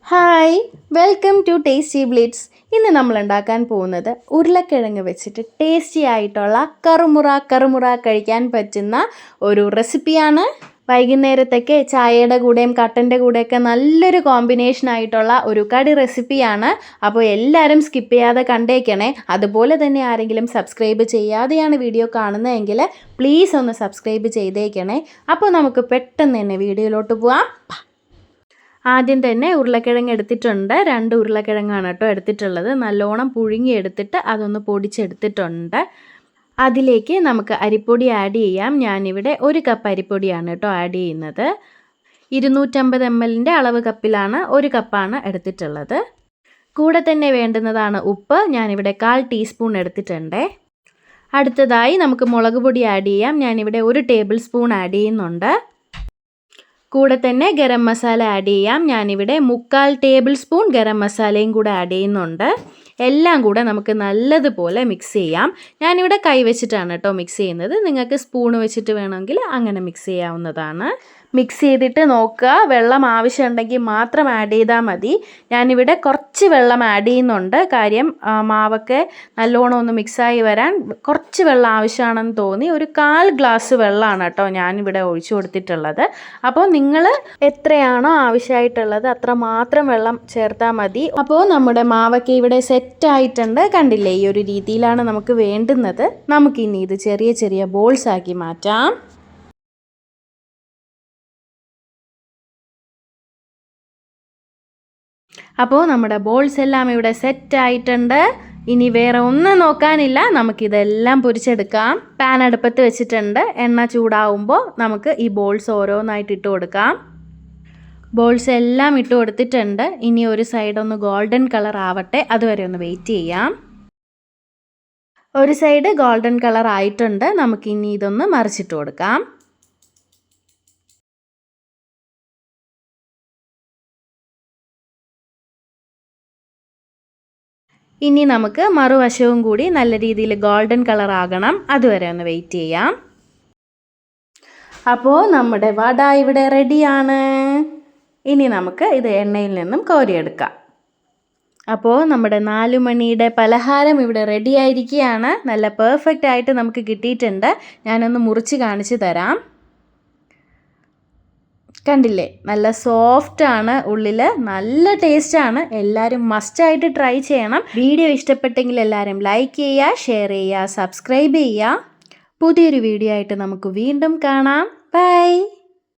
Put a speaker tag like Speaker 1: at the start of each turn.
Speaker 1: Hi, welcome to Tasty Blitz. ഇന്ന് നമ്മൾ ഉണ്ടാക്കാൻ പോകുന്നത് ഉരുളക്കിഴങ്ങ് വെച്ചിട്ട് ടേസ്റ്റി ആയിട്ടുള്ള കറുമുറ കഴിക്കാൻ പറ്റുന്ന ഒരു റെസിപ്പിയാണ്. വൈകുന്നേരത്തൊക്കെ ചായയുടെ കൂടെയും കട്ടൻ്റെ കൂടെയൊക്കെ നല്ലൊരു കോമ്പിനേഷൻ ആയിട്ടുള്ള ഒരു കടി റെസിപ്പിയാണ്. അപ്പോൾ എല്ലാവരും സ്കിപ്പ് ചെയ്യാതെ കണ്ടേക്കണേ. അതുപോലെ തന്നെ ആരെങ്കിലും സബ്സ്ക്രൈബ് ചെയ്യാതെയാണ് വീഡിയോ കാണുന്നതെങ്കിൽ പ്ലീസ് ഒന്ന് സബ്സ്ക്രൈബ് ചെയ്തേക്കണേ. അപ്പോൾ നമുക്ക് പെട്ടെന്ന് തന്നെ വീഡിയോയിലോട്ട് പോവാം. ആദ്യം തന്നെ ഉരുളക്കിഴങ്ങ് എടുത്തിട്ടുണ്ട്. 2 ഉരുളക്കിഴങ്ങാണ് കേട്ടോ എടുത്തിട്ടുള്ളത്. നല്ലോണം പുഴുങ്ങി എടുത്തിട്ട് അതൊന്ന് പൊടിച്ചെടുത്തിട്ടുണ്ട്. അതിലേക്ക് നമുക്ക് അരിപ്പൊടി ആഡ് ചെയ്യാം. ഞാനിവിടെ 1 കപ്പ് അരിപ്പൊടിയാണ് കേട്ടോ ആഡ് ചെയ്യുന്നത്. 250 ml അളവ് കപ്പിലാണ് 1 കപ്പാണ് എടുത്തിട്ടുള്ളത്. കൂടെ തന്നെ വേണ്ടുന്നതാണ് ഉപ്പ്. ഞാനിവിടെ 1/4 ടീസ്പൂൺ എടുത്തിട്ടുണ്ട്. അടുത്തതായി നമുക്ക് മുളക് പൊടി ആഡ് ചെയ്യാം. ഞാനിവിടെ 1 ടേബിൾ സ്പൂൺ ആഡ് ചെയ്യുന്നുണ്ട്. കൂടെ തന്നെ ഗരം മസാല ആഡ് ചെയ്യാം. ഞാനിവിടെ 3/4 ടേബിൾ സ്പൂൺ ഗരം മസാലയും കൂടെ ആഡ് ചെയ്യുന്നുണ്ട്. എല്ലാം കൂടെ നമുക്ക് നല്ലതുപോലെ മിക്സ് ചെയ്യാം. ഞാനിവിടെ കൈ വെച്ചിട്ടാണ് കേട്ടോ മിക്സ് ചെയ്യുന്നത്. നിങ്ങൾക്ക് സ്പൂൺ വെച്ചിട്ട് വേണമെങ്കിൽ അങ്ങനെ മിക്സ് ചെയ്യാവുന്നതാണ്. മിക്സ് ചെയ്തിട്ട് നോക്കുക. വെള്ളം ആവശ്യമുണ്ടെങ്കിൽ മാത്രം ആഡ് ചെയ്താൽ മതി. ഞാനിവിടെ കുറച്ച് വെള്ളം ആഡ് ചെയ്യുന്നുണ്ട്. കാര്യം മാവൊക്കെ നല്ലോണം ഒന്ന് മിക്സായി വരാൻ കുറച്ച് വെള്ളം ആവശ്യമാണെന്ന് തോന്നി 1/4 ഗ്ലാസ് വെള്ളമാണ് കേട്ടോ ഞാനിവിടെ ഒഴിച്ചു കൊടുത്തിട്ടുള്ളത്. അപ്പോൾ നിങ്ങൾ എത്രയാണോ ആവശ്യമായിട്ടുള്ളത് അത്ര മാത്രം വെള്ളം ചേർത്താൽ മതി. അപ്പോൾ നമ്മുടെ മാവൊക്കെ ഇവിടെ സെറ്റായിട്ടുണ്ട്. കണ്ടില്ലേ, ഈ ഒരു രീതിയിലാണ് നമുക്ക് വേണ്ടുന്നത്. നമുക്കിനി ഇത് ചെറിയ ചെറിയ ബോൾസ് ആക്കി മാറ്റാം. അപ്പോൾ നമ്മുടെ ബോൾസ് എല്ലാം ഇവിടെ സെറ്റ് ആയിട്ടുണ്ട്. ഇനി വേറെ ഒന്നും നോക്കാനില്ല, നമുക്കിതെല്ലാം പൊരിച്ചെടുക്കാം. പാൻ അടുപ്പത്ത് വെച്ചിട്ടുണ്ട്. എണ്ണ ചൂടാവുമ്പോൾ നമുക്ക് ഈ ബോൾസ് ഓരോന്നായിട്ട് ഇട്ട് കൊടുക്കാം. ബോൾസ് എല്ലാം ഇട്ട് കൊടുത്തിട്ടുണ്ട്. ഇനി ഒരു സൈഡ് ഒന്ന് ഗോൾഡൻ കളർ ആവട്ടെ, അതുവരെ ഒന്ന് വെയിറ്റ് ചെയ്യാം. ഒരു സൈഡ് ഗോൾഡൻ കളർ ആയിട്ടുണ്ട്. നമുക്കിനി ഇതൊന്ന് മറിച്ചിട്ട് കൊടുക്കാം. ഇനി നമുക്ക് മറുവശവും കൂടി നല്ല രീതിയിൽ ഗോൾഡൻ കളർ ആകണം, അതുവരെ ഒന്ന് വെയിറ്റ് ചെയ്യാം. അപ്പോൾ നമ്മുടെ വട ഇവിടെ റെഡിയാണ്. ഇനി നമുക്ക് ഇത് എണ്ണയിൽ നിന്നും കോരിയെടുക്കാം. അപ്പോൾ നമ്മുടെ 4 മണിയുടെ പലഹാരം ഇവിടെ റെഡി ആയിരിക്കുകയാണ്. നല്ല പെർഫെക്റ്റ് ആയിട്ട് നമുക്ക് കിട്ടിയിട്ടുണ്ട്. ഞാനൊന്ന് മുറിച്ച് കാണിച്ചു തരാം. കണ്ടില്ലേ, നല്ല സോഫ്റ്റാണ്, ഉള്ളിൽ നല്ല ടേസ്റ്റാണ്. എല്ലാവരും മസ്റ്റായിട്ട് ട്രൈ ചെയ്യണം. വീഡിയോ ഇഷ്ടപ്പെട്ടെങ്കിൽ എല്ലാവരും ലൈക്ക് ചെയ്യുക, ഷെയർ ചെയ്യുക, സബ്സ്ക്രൈബ് ചെയ്യുക. പുതിയൊരു വീഡിയോ ആയിട്ട് നമുക്ക് വീണ്ടും കാണാം. ബൈ.